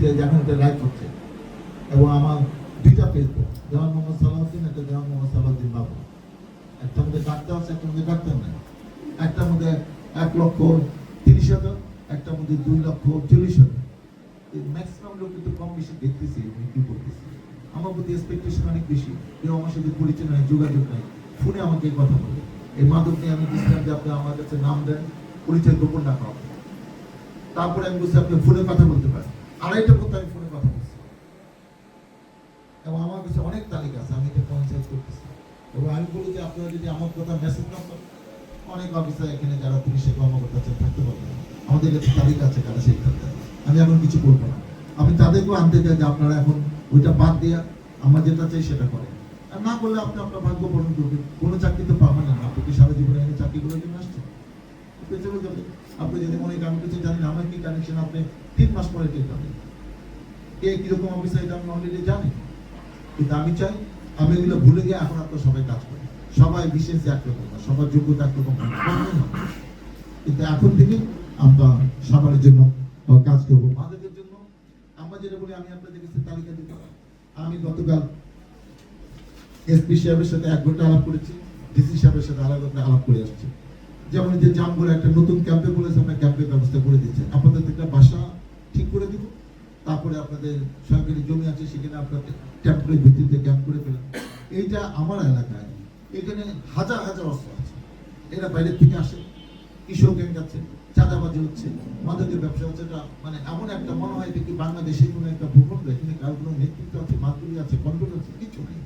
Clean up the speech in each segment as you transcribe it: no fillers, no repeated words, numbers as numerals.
পেজে যখন এটা লাইভ হচ্ছে, এবং আমার দুইটা ফেসবুক, জামান মোহাম্মদ সালাউদ্দিন, একটা জামান মোহাম্মদ সালাউদ্দিন বাবু। একটার মধ্যে ডাক্তার আছে, একটার মধ্যে ডাক্তার নাই। একটার মধ্যে 1,30,000, একটার মধ্যে 2,40,000। ম্যাক্সিমাম লোক কিন্তু কম বেশি দেখতেছি, কি করতেছি। আমার প্রতি এক্সপেকটেশন অনেক বেশি। কেউ আমার সাথে পরিচয় নাই, যোগাযোগ নাই, ফোনে আমাকে কথা বলে। এই মাদক নিয়ে আমি বুঝলাম যে আপনি আমার কাছে নাম দেন, পরিচয় গোপন রাখা হবে। তারপরে আমি বুঝছি আপনি ফোনে কথা বলতে পারেন। 2:30 পর্যন্ত আমি ফোনে কথা বলছি, এবং আমার কাছে অনেক তালিকা আছে, আমি এটা কনসাইজ করতেছি। এবং আমি বলি যে আপনারা যদি আমার কথা মেসেজ না করেন, অনেক অফিসার এখানে যারা পুলিশে কর্মকর্তা আছেন থাকতে পারবেন, আমাদের কাছে তালিকা আছে কারা সেই থাকতে। আমি এখন কিছু বলবো না, আমি তাদেরকেও আনতে চাই যে আপনারা এখন ওইটা বাদ দিয়ে আমরা যেটা চাই সেটা করেন। আর না করলে আপনি আপনার ভাগ্য পালন করবেন, কোনো চাকরি তো পাবেন না। আপনি কি সারা জীবনে এনে চাকরিগুলোর জন্য আসছেন? চলে যাবে। আপনি যদি মনে করেন কিছু জানেন আমার কি কানেকশন, আপনি 3 মাস পরে টের পাবেন কে কিরকম অফিসার, এটা আমি অলরেডি জানি। কিন্তু আমি চাই আমি এগুলো ভুলে গিয়ে এখন আপনার সবাই কাজ করি। সবাই বিশেষ একরকম না, সবার যোগ্যতা একরকম না, কিন্তু এখন থেকে আমরা সবার জন্য কাজ করবো। মাদকের জন্য আমরা যেটা বলি, আমি আপনাদের কাছে তালিকা দিতে পারি। আমি গতকাল এসপি সাহেবের সাথে 1 ঘন্টা আলাপ করেছি, ডিসি সাহেবের সাথে আলাদা আলাপ করে আসছি। যেমন যে জামগুলো একটা নতুন ক্যাম্পে বলেছে, আমরা ক্যাম্পের ব্যবস্থা করে দিচ্ছি। আপনাদের একটা বাসা ঠিক করে দিব, তারপরে আপনাদের সরকারি জমি আছে সেখানে আপনাদের টেম্পোরারি ভিত্তিতে ক্যাম্প করে ফেলেন। এইটা আমার এলাকায়, এখানে হাজার হাজার অস্ত্র আছে, এরা বাইরের থেকে আসে, কিশোর গ্যাং আছে, চাঁদাবাজি হচ্ছে, মাদকের ব্যবসা হচ্ছে। এটা মানে এমন একটা মনে হয় কি বাংলাদেশের কোনো একটা ভূখণ্ড, এখানে কারো কোনো নেতৃত্ব আছে, মাদুরি আছে, কন্ট্রোল আছে, কিছু নেই।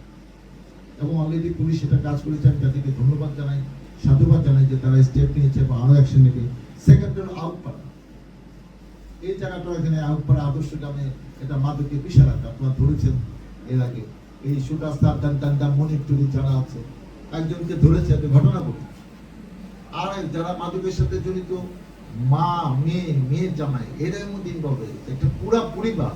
এবং অলরেডি পুলিশ সেটা কাজ করেছে, আমি তাদেরকে ধন্যবাদ জানাই, সাধুবাদ জানাই যে তারা স্টেপ নিয়েছে বা আরো অ্যাকশন নেবে। সেকেন্ড হলো আউটপাড়া, এই জায়গাটা এখানে আউটপাড়া আদর্শ গ্রামে এটা মাদকের বিশাল একটা, আপনারা ধরেছেন এর আগে এই সুটাস্তার টান্ডা মনিটরি যারা আছে, একজনকে ধরেছে, একটা ঘটনা বলি। আর যারা মাদকের সাথে জড়িত মা, মেয়ে জামাই, এদের মধ্যে ইনভলভ হয়ে গেছে একটা পুরা পরিবার।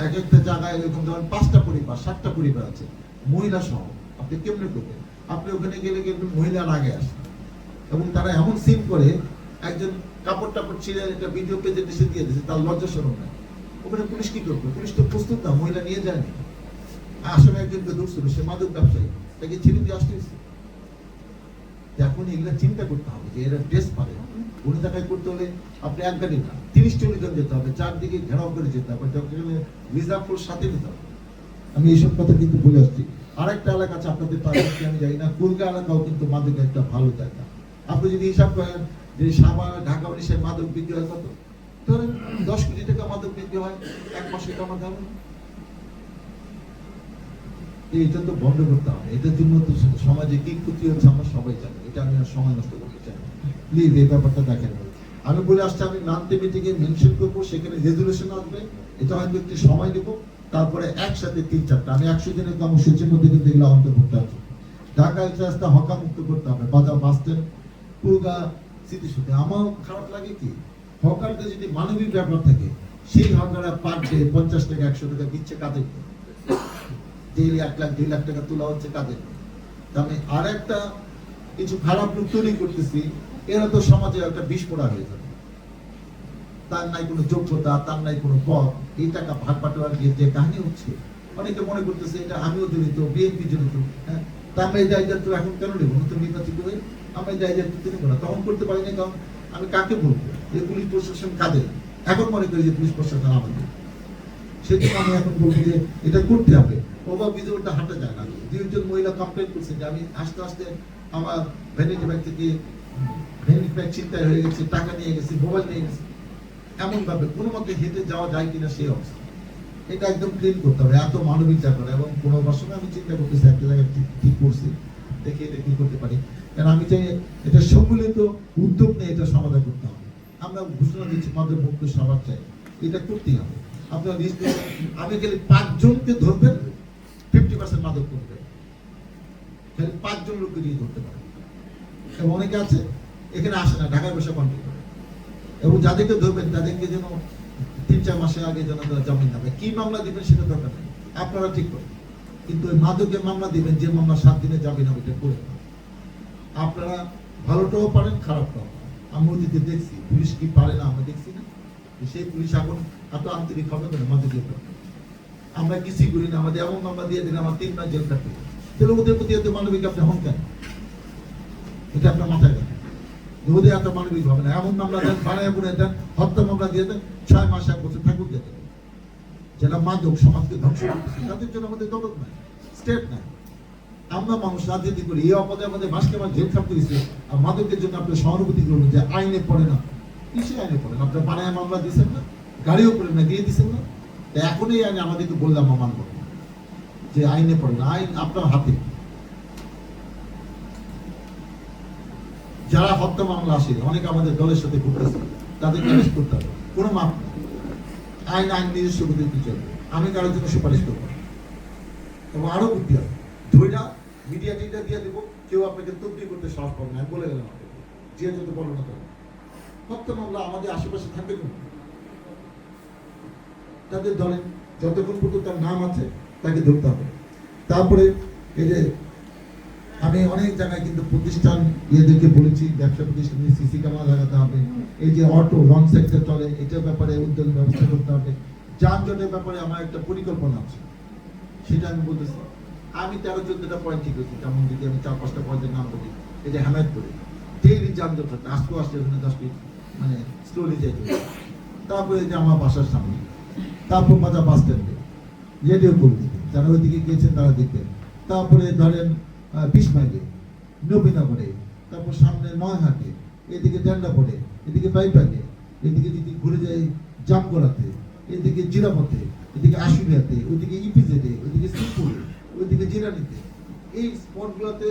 এক একটা জায়গায় এরকম ধরেন 5টা পরিবার 7টা পরিবার আছে, মহিলা সহ। আপনি কেমনে করবেন? আপনি ওখানে গেলে কিন্তু মহিলার আগে আসে, এবং তারা এমন সিন করে, একজন কাপড় টাপড় ছিঁড়ে একটা ভিডিও পেজে এসে দিয়ে দিয়েছে, তার লজ্জা শরম নাই। ওখানে পুলিশ কি করবে? পুলিশ তো প্রস্তুত না, মহিলা নিয়ে যায়নি। আসলে একজনকে ধরছিল, সে মাদক ব্যবসায়ী, তাকে ছেড়ে দিয়ে আসতে হয়েছে। এখন এগুলা চিন্তা করতে হবে যে এরা ড্রেস পারে, কোনো জায়গায় করতে হলে আপনি 1 গাড়ি না 30-40 জন যেতে হবে, চারদিকে ঘেরাও করে যেতে হবে, রিজার্ভ ফোর্স সাথে নিতে হবে। আমি এইসব কথা কিন্তু বলে আসছি। আরেকটা এলাকা আছে আপনাদের পাশাপাশি, আমি জানি না, কুলগা এলাকাও কিন্তু মাদকের একটা ভালো জায়গা। আপনি যদি হিসাব করেন যে সাভার, ঢাকা, উড়িষ্যায় মাদক বিক্রি হয় কত, ধরেন 10 কোটি টাকা মাদক বিক্রি হয় 1 মাসে, কামাতে হবে। এটা তো বন্ধ করতে হবে। এটার জন্য তো সমাজে কি ক্ষতি হচ্ছে আমরা সবাই জানি, এটা আমি আর সময় নষ্ট করতে চাই না। প্লিজ এই ব্যাপারটা দেখেন। আমি বলে আসছি আমি নামতে মিটিংয়ে মেনশন করবো, সেখানে রেজুলেশন আসবে, এটা হয়তো একটু সময় দেব। তারপরে একসাথে 3-4টা, আমি 100 দিনের কর্মসূচির মধ্যে কিন্তু এগুলো অন্তর্ভুক্ত আছে। ঢাকা রাস্তা হকা মুক্ত করতে হবে, বাজার বাস স্ট্যান্ড, কুলগা স্মৃতিসৌধ। আমার খারাপ লাগে কি, হকারদের যদি মানবিক ব্যাপার থাকে, সেই হকাররা পার ডে 50 টাকা 100 টাকা দিচ্ছে কাদের? ডেইলি 1 লাখ 2 লাখ টাকা তোলা হচ্ছে কাদের? আমি আর একটা কিছু খারাপ লোক তৈরি করতেছি, এরা তো সমাজে একটা বিষ পোড়া হয়ে যাবে। তার নাই কোনো যোগ্যতা, তার নাই কোনো পথ, এই টাকা ভাগ বাটোয়ারা দিয়ে যে কাহিনী হচ্ছে, অনেকে মনে করতেছে এটা আমিও জড়িত, বিএনপি জড়িত। হ্যাঁ, তা আমরা এই দায়িত্ব এখন কেন নেবো? নতুন নির্বাচিত হয়ে আমরা এই দায়িত্ব নেবো না। তখন করতে পারি না, কারণ আমি কাকে বলবো যে পুলিশ প্রশাসন কাদের? এখন মনে করি যে পুলিশ প্রশাসন আমাদের। সেজন্য আমি এখন বলবো যে এটা করতে হবে। ওভার ভিজুয়ালটা হাঁটা যায় না। 2জন মহিলা কমপ্লেন করছে যে আমি আস্তে আস্তে আমার ভ্যানিটি ব্যাগ থেকে ভ্যানিটি ব্যাগ ছিনতাই হয়ে গেছে, টাকা নিয়ে গেছে, মোবাইল নিয়ে গেছে। এমন ভাবে কোনো মতে হেঁটে যাওয়া যায় কিনা সেই অবস্থা, এটা একদম ক্লিন করতে হবে। এত মানবিক ব্যাপার। এবং পুনর্বাসনে আমি চিন্তা করতেছি একটা জায়গায় ঠিক করছি, দেখি এটা কি করতে পারি। কারণ আমি চাই এটা সম্মিলিত উদ্যোগ নিয়ে এটা সমাধান করতে হবে। আমরা ঘোষণা দিচ্ছি মাদক মুক্ত সমাজ চাই, এটা করতেই হবে। আপনার আমি খালি 5 জনকে ধরবেন, 50% মাদক করবে, খালি 5 জন লোককে দিয়ে ধরতে পারে। এবং অনেকে আছে এখানে আসে না, ঢাকায় বসে কন্ট্রোল করে। এবং যাদেরকে ধরবেন তাদেরকে যেন 3-4 মাসের আগে যেন জামিন হবে। কি মামলা দিবেন সেটা দরকার নেই, আপনারা ঠিক করেন। কিন্তু ওই মাদকের মামলা দিবেন, যে মামলা 7 দিনে জামিন হবে, এটা করে আপনারা ভালোটাও পারেন, খারাপটাও। আমি অতীতে দেখছি পুলিশ কি পারে না, আমরা দেখছি না। সেই পুলিশ এখন এত আন্তরিক হবে না আমাদের দিয়ে আমরা কিছুই করি না, আমাদের এমন মামলা দিয়ে দিন আমার 3 মাস জেল থাকবে, তাহলে ওদের প্রতি এত মানবিক আপনি হন কেন? এটা আপনার মাথায় রাখেন। ওদের এত মানবিক হবে না, এমন মামলা দেন বানায় বুনে দেন, হত্যা মামলা দিয়ে দেন, 6 মাস 1 বছর থাকুক যেতে, যারা মাদক সমাজকে ধ্বংস করতেছে তাদের জন্য আমাদের দরদ নাই, স্টেট নাই। আমরা মানুষ রাজনীতি করি, এই অপদে আমাদের মাসকে মাস জেল থাকতে দিচ্ছে, আর মাদকের জন্য আপনি সহানুভূতি করবেন যে আইনে পড়ে না। কিসে আইনে পড়ে না? আপনার বানায় মামলা দিচ্ছেন না, গাড়িও পড়ে না, দিয়ে দিচ্ছেন না। এখন এই আইনে আমাদেরকে বললাম মানব যে আইনে পড়ে না, আইন আপনার হাতে। যারা হত্যা মামলা আসে অনেকে আমাদের দলের সাথে ঘুরতেছে, তাদেরকে অ্যারেস্ট করতে হবে, কোনো মাপ নেই। আইন আইন নিজস্ব গতিতে চলবে। আমি কারোর জন্য সুপারিশ করবো এবং আরো বুদ্ধি হবে, ধৈর্য মিডিয়া টিডিয়া দিয়ে দেবো, কেউ আপনাকে তবদি করতে সাহস পাবে না। আমি বলে গেলাম আপনাকে, যে যত বলো না কেন, হত্যা মামলা আমাদের আশেপাশে থাকবে কেন? তাদের দলে যতক্ষণ পর্যন্ত তার নাম আছে তাকে ধরতে হবে। তারপরে এই যে আমি অনেক জায়গায় কিন্তু প্রতিষ্ঠান ইয়েদেরকে বলেছি, ব্যবসা প্রতিষ্ঠানে সিসি ক্যামেরা লাগাতে হবে, এই যে অটো রং সাইডে চলে এটার ব্যাপারে উদ্যোগ ব্যবস্থা করতে হবে, যানজটের ব্যাপারে আমার একটা পরিকল্পনা আছে, সেটা আমি বলতেছি। আমি 13-14টা পয়েন্ট ঠিক করেছি, যেমন যদি আমি 4-5টা পয়েন্টের নাম বলি, এই যে হেমায়তপুরে ডেইলি যানজট হচ্ছে, আস্তে আস্তে ওখানে 10 মিনিট মানে স্লোলি যাইতে, তারপরে যে আমার বাসার সামনে, তারপর বাজার বাস স্ট্যান্ডে রেডিও করে দিতে, যারা ওইদিকে গিয়েছেন তারা দেখবেন। তারপরে ধরেন 20 মাইলে নবীনগরে, তারপর সামনে নয়হাটে, এদিকে ড্যান্ডাপড়ে, এদিকে বাইপাকে, এদিকে যদি ঘুরে যাই জামগড়াতে, এদিকে জিরাপথে, এদিকে আশুলিয়াতে, ওইদিকে ইপিজেডে, ওইদিকে শ্রীপুরে, ওইদিকে জিরানিতে। এই স্পটগুলোতে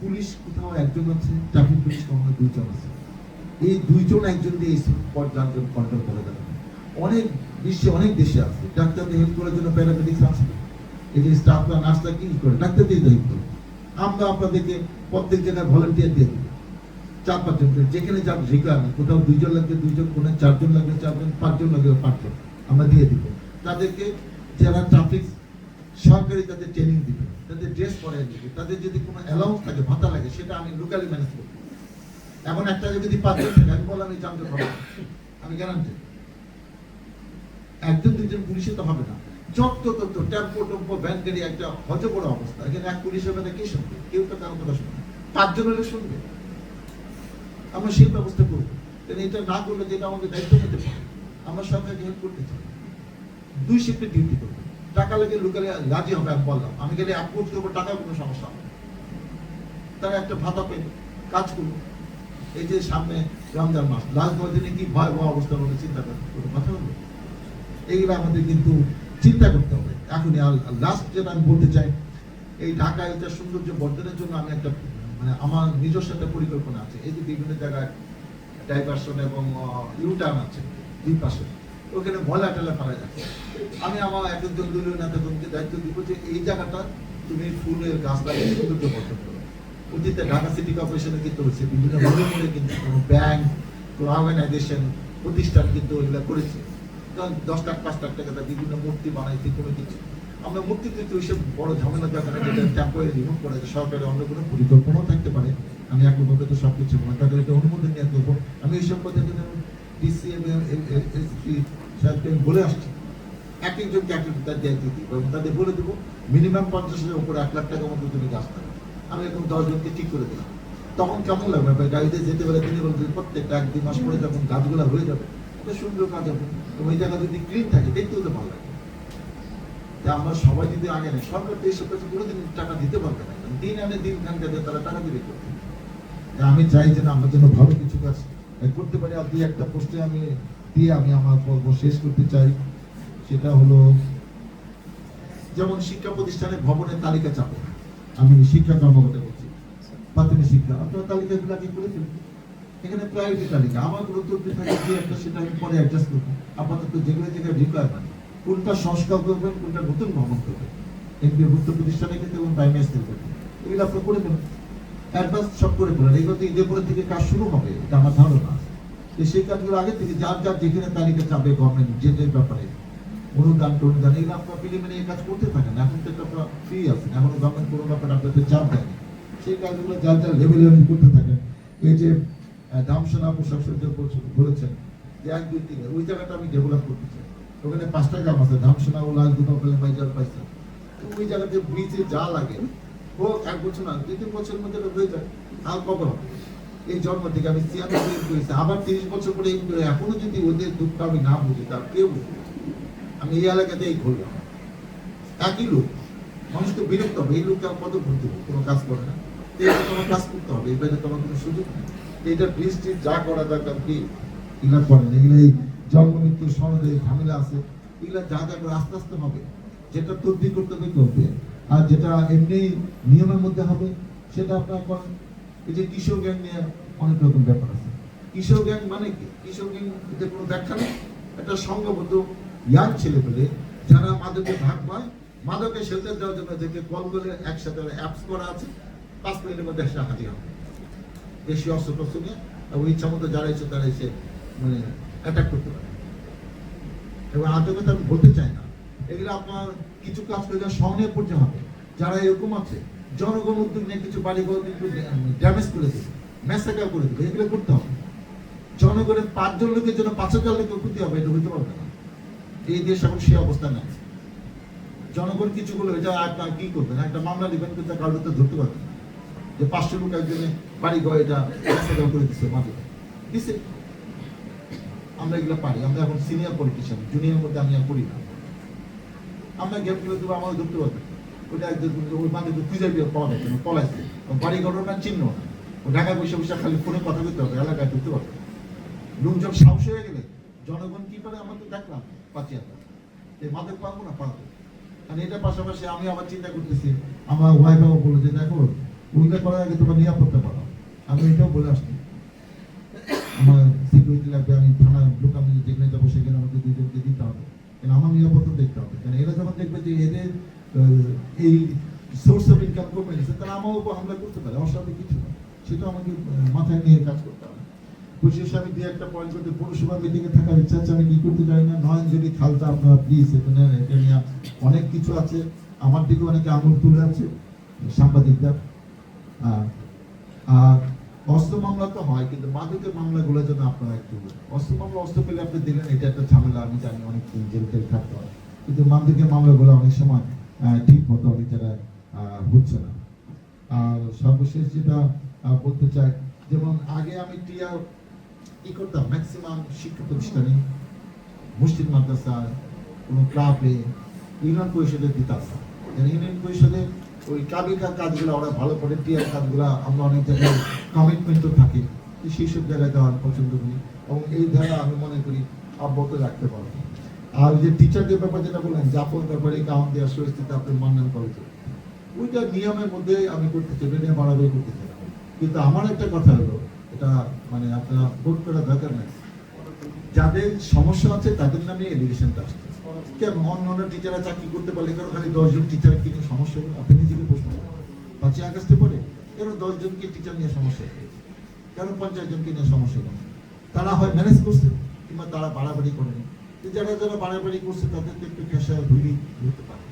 পুলিশ কোথাও একজন আছে, ট্রাফিক পুলিশ কখনো 2 জন আছে। এই 2 জন একজন দিয়ে এই স্পট যানজট কন্ট্রোল করে দেবে। অনেক বিশ্বে অনেক দেশে আছে, ডাক্তারদের হেল্প করার জন্য প্যারামেডিক্স আছে, এই যে স্টাফরা নার্সরা কি করে, ডাক্তারদের দায়িত্ব। আমরা আপনাদেরকে প্রত্যেক জায়গায় ভলান্টিয়ার দিয়ে দেবো, 4-5 জন, যেখানে যার রিকোয়ারমেন্ট, কোথাও 2 জন লাগবে 2 জন, কোথাও 4 জন লাগবে 4 জন, 5 জন লাগবে 5 জন, আমরা দিয়ে দিব। তাদেরকে যারা ট্রাফিক সরকারি তাদের ট্রেনিং দিবে, তাদের ড্রেস পরে দিবে, তাদের যদি কোনো অ্যালাউন্স থাকে, ভাতা লাগে, সেটা আমি লোকালি ম্যানেজ করবো। এখন একটা যদি 5 জন থাকে, আমি বললাম এই জানতে পারবো, আমি গ্যারান্টি 1-2 জন পুলিশে তো হবে না। যত টেম্পো টেম্পো ভ্যান গাড়ি একটা হজবড় অবস্থা, এখানে 1 পুলিশের কথা কে শুনবে? কেউ তো কারো কথা শুনবে, 5 জন হলে শুনবে। আমরা সেই ব্যবস্থা করবো, কারণ এটা না করলে যেটা আমাদের দায়িত্ব নিতে পারে, আমরা সরকারকে হেল্প করতে চাই। 2 শিফটে ডিউটি করবো, টাকা লাগে লোকালে রাজি হবে। আমি বললাম আমি গেলে অ্যাপ্রোচ করবো, টাকার কোনো সমস্যা হবে, তারা একটা ভাতা পেয়ে কাজ করবো। এই যে সামনে রমজান মাস, লাস্ট 10 দিনে কি ভয়াবহ অবস্থা হবে চিন্তা করবো, কথা বলবো। এইগুলো আমাদের কিন্তু চিন্তা করতে হবে এখনই। আর লাস্ট যেটা আমি বলতে চাই, এই ঢাকা এটা সৌন্দর্য বর্ধনের জন্য আমি একটা মানে আমার নিজস্ব একটা পরিকল্পনা আছে। এই যে বিভিন্ন জায়গায় ডাইভারশন এবং ইউটার্ন আছে 2 পাশে, ওখানে ময়লা টেলা ফেলা যাচ্ছে। আমি আমার একজন দলীয় নেতাকে দায়িত্ব দিব যে এই জায়গাটা তুমি ফুলের গাছ লাগিয়ে সৌন্দর্য বর্ধন করো। অতীতে ঢাকা সিটি কর্পোরেশনে কিন্তু হচ্ছে বিভিন্ন মোড়ে কিন্তু কোনো ব্যাংক, কোনো অর্গানাইজেশন, প্রতিষ্ঠান কিন্তু ওইগুলো করেছে। 10 লাখ 5 লাখ টাকা বিভিন্ন মূর্তি বানাইছে, কোনো কিছু। আমরা মূর্তি কিন্তু ওইসব বড় ঝামেলা দরকার নেই, যেটা টেম্পোরারি রিমুভ করা যায়। সরকারের অন্য কোনো পরিকল্পনাও থাকতে পারে, আমি একভাবে তো সব কিছু তাদের একটা অনুমোদন নিয়ে করবো। আমি এইসব কথা কিন্তু ডিসি এবং এসপি সাহেবকে আমি বলে আসছি, এক একজনকে এক একটা দায়িত্ব দিই এবং তাদের বলে দেবো মিনিমাম 50,000-এর উপরে 1 লাখ টাকা মতো তুমি গাছ থাকবে। আমি এখন 10 জনকে ঠিক করে দিলাম। তখন কেমন লাগবে? গাড়িতে যেতে পারে তিনি বলতে প্রত্যেকটা 1-2 মাস পরে যখন গাছগুলো হয়ে যাবে, এটা সুন্দর কাজ হবে। ওই জায়গা যদি ক্লিন থাকে দেখতেও তো ভালো লাগে। আমরা সবাই যদি আগে নেই, সরকার তো এইসব কাছে কোনোদিন টাকা দিতে পারবে না, দিন আনে দিন খান যাদের তারা টাকা দিবে করতে। আমি চাই যে না, আমার জন্য ভালো কিছু কাজ করতে পারি। আর 2-1টা পোস্টে আমি দিয়ে আমি আমার পর্ব শেষ করতে চাই। সেটা হলো যেমন শিক্ষা প্রতিষ্ঠানে ভবনের তালিকা চাপে, আমি শিক্ষা কর্মকর্তা করছি, প্রাথমিক শিক্ষা, আপনারা তালিকাগুলো আগে করে ফেলুন। এখানে প্রায়োরিটি তালিকা, আমার কোনো তথ্য থাকে 2-1টা, সেটা আমি পরে অ্যাডজাস্ট করবো। আপাতত যেগুলো জায়গায় রিকোয়ারমেন্ট, কোনটা সংস্কার করবেন, কোনটা নতুন ভ্রমণ করবেন, এমপিভুক্ত প্রতিষ্ঠানে কিন্তু এবং প্রাইমারি স্কুল করবেন, এগুলো আপনি করে ফেলেন, অ্যাডভান্স সব করে ফেলেন। এগুলো তো ঈদের পরের থেকে কাজ শুরু হবে, এটা আমার ধারণা। সেই কাজগুলো আগে থেকে যার যার যেখানে তালিকা চাপে গভর্নমেন্ট যে ব্যাপারে অনুদান টনুদান, এগুলো আপনার প্রিলিমিনারি কাজ করতে থাকেন। এখন তো আপনারা ফ্রি আছেন, এখনো গভর্নমেন্ট কোনো ব্যাপারে আপনাদের চাপ দেয়নি, সেই কাজগুলো যার যার লেভেলে করতে থাকেন। এই যে দামসোনা পোশাক সজ্জা বলেছেন, যে 1, 2, 3 ওই জায়গাটা আমি ডেভেলপ করতে চাই। ওখানে 5টা গ্রাম আছে, ধামসোনা, উলাল, দুপাপলে, মাইজার, পাইছে। ওই জায়গাতে ব্রিজে যা লাগে হোক 1 বছর না 2-3 বছরের মধ্যে হয়ে যায়। আর কবে হবে? এই জন্ম থেকে আমি 96 করেছি, আবার 30 বছর পরে এখনো যদি ওদের দুঃখ আমি না বুঝি, তার কেউ বুঝি। আমি এই এলাকাতে এই ঘুরলাম, একই লোক, মানুষ তো বিরক্ত হবে, এই লোককে কত ঘুরতে হবে, কোনো কাজ করে না। এইটা তোমার কাজ করতে হবে, এই বাইরে তোমার কোনো সুযোগ নেই। এইটা বৃষ্টির যা করা দরকার কি এগুলা করেন, এগুলো এই জন্ম মৃত্যুর সনদে ঝামেলা আছে, এগুলা যা যা করে আস্তে আস্তে হবে। যেটা তদবির করতে হবে করবে, আর যেটা এমনি নিয়মের মধ্যে হবে সেটা আপনার করেন। এই যে কিশোর গ্যাং নিয়ে অনেক রকম ব্যাপার আছে। কিশোর গ্যাং মানে কি? কিশোর গ্যাং যে কোনো ব্যাখ্যা নেই, একটা সংঘবদ্ধ ইয়াং ছেলে পেলে যারা মাদকে ভাগ পায়, মাদকে শেল্টার দেওয়ার জন্য দেখে কল করে একসাথে অ্যাপস করা আছে, 5 মিনিটের মধ্যে এসে হাজির হবে দেশি অস্ত্র টস্ত্র নিয়ে, এবং ইচ্ছা মতো যারা এসে তারা এসে মানে অ্যাটাক করতে পারে। এবং আন্তর্জাতিক আমি বলতে চাই না, এগুলো আপনার কিছু কাজ করে স্মরণীয় পর্যায়ে হবে। যারা এরকম আছে জনগণ উদ্যোগ নিয়ে কিছু বাড়িঘর কিন্তু ড্যামেজ করে দেবে, ম্যাসাকার করে দেবে, এগুলো করতে হবে। জনগণের 5 জন লোকের জন্য 5,000 লোকের ক্ষতি হবে, এটা হইতে পারবে না। এই দেশ এখন সে অবস্থা নেই। জনগণ কিছু বলে এটা আপনার কি করবেন, একটা মামলা দিবেন কিন্তু কারোর তো ধরতে পারবেন না যে 500 লোক একজনে বাড়িঘর এটা ম্যাসাকার করে দিচ্ছে, মাটি দিচ্ছে। আমরা এগুলো পারি, আমরা এখন সিনিয়র পলিটিশিয়ান, জুনিয়র মধ্যে আমি আর করি না। আমরা গেম করে দেবো, আমার ধরতে পারবেন ওইটা একজন ওই বান্ধব খুঁজে দিয়ে পাওয়া যাচ্ছে না, পলাইছে। বাড়ি ঘটনা চিহ্ন না, ও ঢাকায় বসে বসে খালি ফোনে কথা বলতে হবে, এলাকায় ঢুকতে পারবে। লোকজন সাহস হয়ে গেলে জনগণ কি করে আমরা তো দেখলাম পাচিয়াটা, এই মাদক পাবো না পাবো। কারণ এটার পাশাপাশি আমি আবার চিন্তা করতেছি, আমার ওয়াইফাও বলে যে দেখো ওইটা করার আগে তোমার নিরাপত্তা পাঠাও। আমি এটাও বলে আসছি, আমার সিকিউরিটি লাগবে, আমি থানার লোক আমি যেখানে যাবো সেখানে আমাকে 2 জনকে দিতে হবে, কারণ আমার নিরাপত্তা দেখতে হবে। কারণ এরা যখন দেখবে যে এদের এই সোর্স অফ ইনকাম কমে গেছে, তারা আমার উপর হামলা করতে পারে, অস্বাভাবিক কিছু না, সেটা আমাকে মাথায় নিয়ে কাজ করতে হবে। বিশেষ আমি দিয়ে একটা পয়েন্ট করতে, পৌরসভা মিটিংয়ে থাকার ইচ্ছা আছে, আমি কি করতে চাই না, নয় যদি খালটা আপনারা প্লিজ এটা নিয়ে অনেক কিছু আছে, আমার দিকে অনেকে আঙুল তুলে আছে সাংবাদিকরা। আর অস্ত্র মামলা তো হয়, কিন্তু মাদকের মামলাগুলো যেন আপনারা একটু, অস্ত্র মামলা অস্ত্র পেলে আপনি দিলেন, এটা একটা ঝামেলা, আমি জানি অনেক জেল টেল থাকতে হয়, কিন্তু মাদকের মামলাগুলো অনেক সময় ঠিক মতো অনেক জায়গায় হচ্ছে না। আর সর্বশেষ যেটা বলতে চাই, যেমন আগে আমি টিয়া কি করতাম, ম্যাক্সিমাম শিক্ষা প্রতিষ্ঠানে, মুসলিম মাদ্রাসায়, কোনো ক্লাবে, ইউনিয়ন পরিষদে দিতাম। ইউনিয়ন পরিষদে ওই ক্লাবিকার কাজগুলো ওরা ভালো করে, টিয়ার কাজগুলো আমরা অনেক জায়গায় কমিটমেন্টও থাকে, সেই সব জায়গায় দেওয়ার পছন্দ করি, এবং এই ধারা আমি মনে করি অব্যাহত রাখতে পারবো। আর যে টিচারদের ব্যাপার যেটা বললেন, জাফর ব্যাপারে কাউন দেওয়ার পরিস্থিতি আপনি মান্নান কলেজে, ওইটা নিয়মের মধ্যে আমি করতে চাই, এটা বাড়াবাড়ি করতে চাই। কিন্তু আমার একটা কথা হলো, এটা মানে আপনারা ভোট করার দরকার নেই, যাদের সমস্যা আছে তাদের নামে এলিগেশনটা আসছে। কেন অন্য টিচাররা চাকরি করতে পারলে কেন খালি 10 জন টিচারের কি সমস্যা হলো? আপনি নিজেকে প্রশ্ন করেন, 5ই আগস্টে পরে কেন 10 জনকে টিচার নিয়ে সমস্যা হলো, কেন 50 জনকে নিয়ে সমস্যা হলো? তারা হয় ম্যানেজ করছে, কিংবা তারা বাড়াবাড়ি করেনি। যারা যারা বাড়াবাড়ি করছে তাদেরকে একটু খেসায় ধরতে পারে,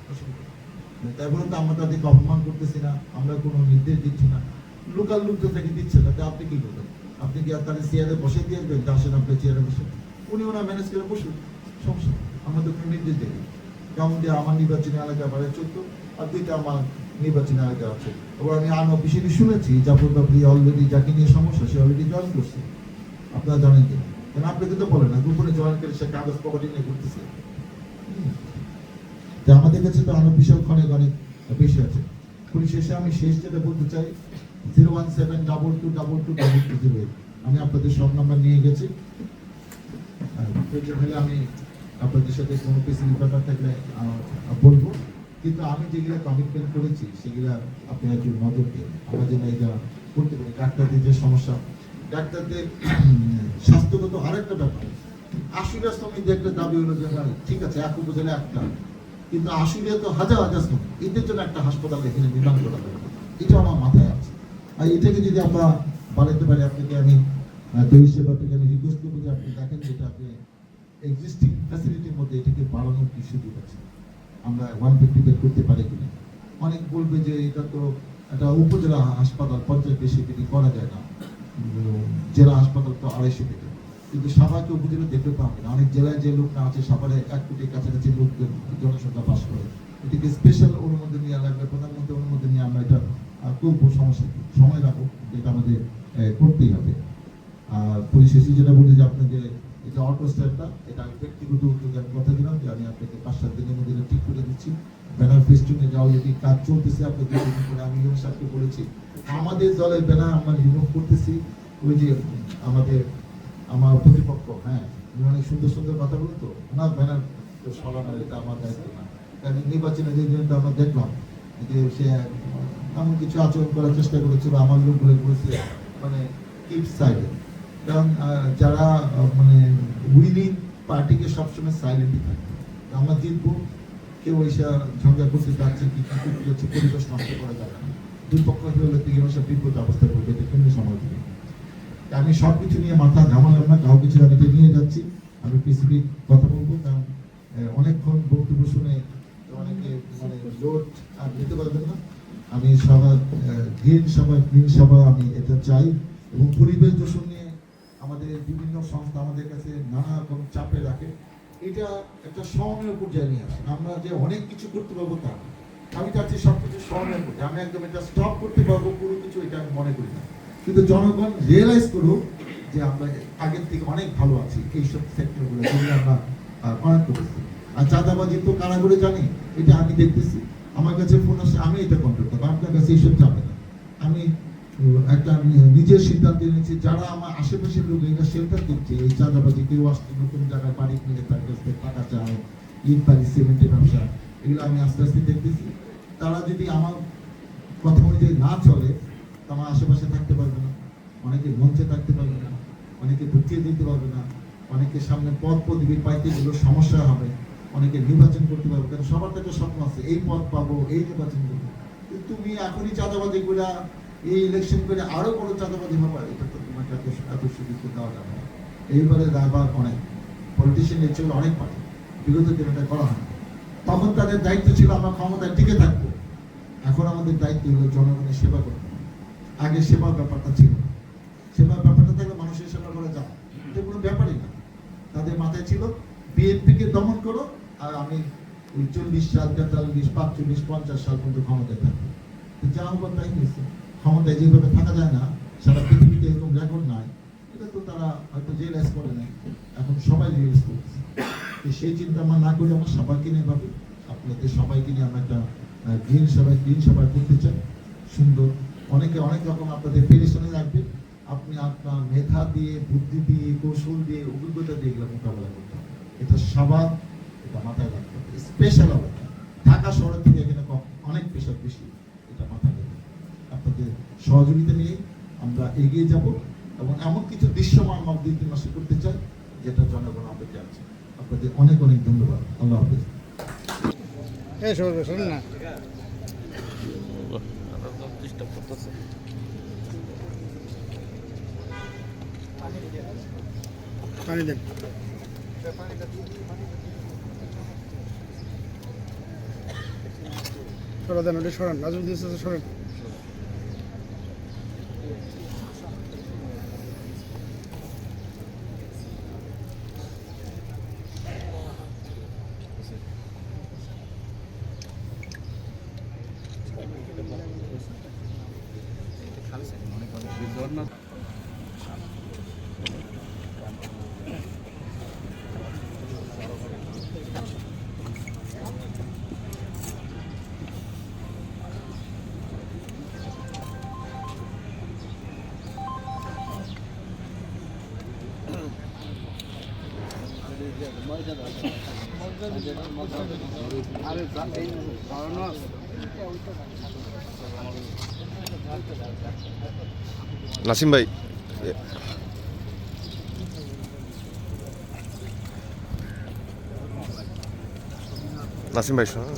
তাই বলে তো আমরা তাদেরকে অপমান করতেছি না, আমরা কোনো নির্দেশ দিচ্ছি না, লোকাল লোকজন থেকে দিচ্ছে, তাতে আপনি কি করবেন? আপনি কি আর তাদের চেয়ারে বসে দিয়ে আসবেন, আসেন আপনি চেয়ারে বসে, উনি ওরা ম্যানেজ করে বসুন, সমস্যা। আমাদের কোনো নির্দেশ দেবে, যেমন যে আমার নির্বাচনী এলাকা বাড়ে 14, আর 2টা আমার নির্বাচনী এলাকা আছে। এবং আমি আনঅফিসিয়ালি শুনেছি জাফর বাবরি অলরেডি যাকে নিয়ে সমস্যা সে অলরেডি জয়েন করছে, আপনারা জানেন কিনা? কেন আপনি কিন্তু বলেন না, গোপনে জয়েন করে সে কাগজ পকেটে নিয়ে ঘুরতেছে। আমাদের কাছে তো আনঅফিসিয়াল অনেক অনেক বেশি আছে। পরিশেষে আমি শেষ যেটা বলতে চাই, 01722222208, আমি আপনাদের সব নাম্বার নিয়ে গেছি। আমি আপনাদের সাথে কোনো পেসিং ব্যাপার থাকলে বলবো, কিন্তু আমি যেগুলো কমিটমেন্ট করেছি সেগুলো আপনি একটু নজর দিন, আমরা যেন এটা করতে পারি। ডাক্তারদের যে সমস্যা, ডাক্তারদের স্বাস্থ্যগত আরেকটা ব্যাপার, আশুলিয়া শ্রমিকদের একটা দাবি হলো যে ঠিক আছে এক উপজেলা একটা, কিন্তু আশুলিয়া তো হাজার হাজার শ্রমিক, এদের জন্য একটা হাসপাতাল এখানে নির্মাণ করা হবে, এটা আমার মাথায় আছে। আর এটাকে যদি আমরা বাড়াতে পারি, আপনাকে আমি দৈহিক সেবা থেকে আমি রিকোয়েস্ট করবো যে আপনি দেখেন যেটা আপনি এক্সিস্টিং ফ্যাসিলিটির মধ্যে এটাকে বাড়ানোর কি সুযোগ আছে, আমরা 150 বেড করতে পারি কিনা। অনেক বলবে যে এটা তো একটা উপজেলা হাসপাতাল, 50 বেশি বেডি করা যায় না, জেলা হাসপাতাল তো 250 বেডে, কিন্তু সাভারকে উপজেলা দেখতে পাবে না। অনেক জেলায় যে লোক না আছে, সাভারে 1 কোটির কাছাকাছি লোক জনসংখ্যা বাস করে। এটিকে স্পেশাল অনুমোদন নেওয়া লাগবে, প্রধানমন্ত্রী অনুমোদন নিয়ে আমরা এটা করবো, সময় রাখবো, এটা আমাদের করতেই হবে। আর পরিশেষে যেটা বলি যে আপনাকে এটা অটো স্ট্যান্ডটা, এটা আমি ব্যক্তিগত উদ্যোগে আমি কথা দিলাম যে আমি আপনাকে 5-7 দিনের মধ্যে ঠিক করে দিচ্ছি। ব্যানার ফেস্টুনে যা অলরেডি কাজ চলতেছে, আপনাকে করে আমি ইউনুস সাহেবকে বলেছি আমাদের দলের ব্যানার আমরা রিমুভ করতেছি। ওই যে আমার প্রতিপক্ষ, হ্যাঁ অনেক সুন্দর সুন্দর কথা বলে, তো ওনার ব্যানার সরানোর এটা আমার দায়িত্ব না। কারণ নির্বাচনে যে জন্য আমরা দেখলাম যে সে এমন কিছু আচরণ করার চেষ্টা করেছিল, আমার লোকগুলো করেছে মানে কিপ সাইডে। কারণ যারা মানে উইনিং পার্টিকে সবসময় সাইলেন্টই থাকে। আমরা জিতবো, কেউ এসে ঝঞ্ঝা করতে পারছে কি হচ্ছে, পরিবেশ নষ্ট করা যাবে না। দুই পক্ষ হলে সব বিপদ অবস্থা করবে, এটা কেমনি সময় দিবে। আমি সবকিছু নিয়ে মাথা ঘামালাম না, কাউ কিছু আমি নিয়ে যাচ্ছি। আমি স্পেসিফিক কথা বলবো, কারণ অনেকক্ষণ বক্তব্য শুনে অনেকে মানে লোড আর নিতে পারবেন না। আমি গ্রিন সভা আমি এটা চাই, এবং পরিবেশ দূষণ নিয়ে আমাদের বিভিন্ন সংস্থা আমাদের কাছে নানা রকম চাপে রাখে। এটা একটা সমন্বয় পর্যায়ে নিয়ে আসে। আমরা যে অনেক কিছু করতে পারবো তা আমি চাচ্ছি সবকিছু সমন্বয় করতে। আমি একদম এটা স্টপ করতে পারবো পুরো কিছু, এটা আমি মনে করি না। কিন্তু জনগণ রিয়েলাইজ করুক যে আমরা আগের থেকে অনেক ভালো আছি এইসব সেক্টরগুলো, যেগুলো আমরা অনেক করেছি। আর চাঁদাবাজি তো কারা করে জানি, এটা আমি দেখতেছি। আমার কাছে ফোন আসে, আমি এটা কন্ট্রোল করবো, আপনার কাছে এইসব যাবে না। আমি একটা নিজের সিদ্ধান্ত নিয়েছি, যারা আমার আশেপাশের লোক এটা শেল্টার দিচ্ছে, এই চাঁদাবাজি কেউ আসছে নতুন জায়গায় বাড়ি কিনে তার কাছ থেকে টাকা চায়, ইট বাড়ি সিমেন্টের ব্যবসা, এগুলো আমি আস্তে আস্তে দেখতেছি। তারা যদি আমার কথা অনুযায়ী না চলে, আমার আশেপাশে থাকতে পারবে না, অনেকে মঞ্চে থাকতে পারবে না, অনেকে ঢুকিয়ে দিতে পারবে না, অনেকের সামনে পদ পদবি পাইতে গেলেও সমস্যা হবে, অনেকে নির্বাচন করতে পারবে। কারণ সবার তো একটা স্বপ্ন আছে, এই পদ পাবো, এই নির্বাচন করবো। তুমি এখনই চাঁদাবাজি করে, এই ইলেকশন করে আরো বড় চাঁদাবাজি হবে, এটা তো তোমাকে এত সুযোগ দেওয়া যাবে না। এইবারে রায়বার অনেক পলিটিশিয়ান এর ছিল, অনেক পার্টি বিগত দিনে এটা করা হয়। তখন তাদের দায়িত্ব ছিল আমরা ক্ষমতায় টিকে থাকবো। এখন আমাদের দায়িত্ব হলো জনগণের সেবা করতে। আগে সেবার ব্যাপারটা ছিল, সেবার ব্যাপারটা থাকলে মানুষের সেবা করে যায়, এটা কোনো ব্যাপারই না। তাদের মাথায় ছিল বিএনপিকে দমন করো, আর আমি ওই 40 সাল 43 45 50 সাল পর্যন্ত ক্ষমতায় থাকবো। যা হবার তাই হয়েছে। ক্ষমতায় যেভাবে থাকা যায় না, সারা পৃথিবীতে এরকম রেকর্ড নাই। এটা তো তারা হয়তো রিয়েলাইজ করে নাই, এখন সবাই রিয়েলাইজ করছে। সেই চিন্তা আমরা না করে আমরা সবাইকে নিয়ে ভাবি, আপনাদের সবাইকে নিয়ে আমরা একটা গ্রিন সভায় করতে চাই। সুন্দর অনেকে অনেক রকম আপনাদের পেরেশানি রাখবে, আপনি আপনার মেধা দিয়ে, বুদ্ধি দিয়ে, কৌশল দিয়ে, অভিজ্ঞতা দিয়ে এগুলো মোকাবেলা করতে হবে। এটা সবার, এটা মাথায় রাখতে হবে। স্পেশাল অবস্থা ঢাকা শহরের থেকে এখানে অনেক পেশার বেশি, এটা মাথায় রাখতে। আপনাদের সহযোগিতা নিয়ে আমরা এগিয়ে যাব, এবং এমন কিছু দৃশ্যমান আমরা 2-3 মাসে করতে চাই যেটা জনগণ অপেক্ষা আছে। আপনাদের অনেক অনেক ধন্যবাদ। আল্লাহ হাফেজ। না পানি দেন, সরা দেন, ওটা সরান, নাজুল দিয়েছে সরেন। নাসিম ভাই, নাসিম ভাই শোনো।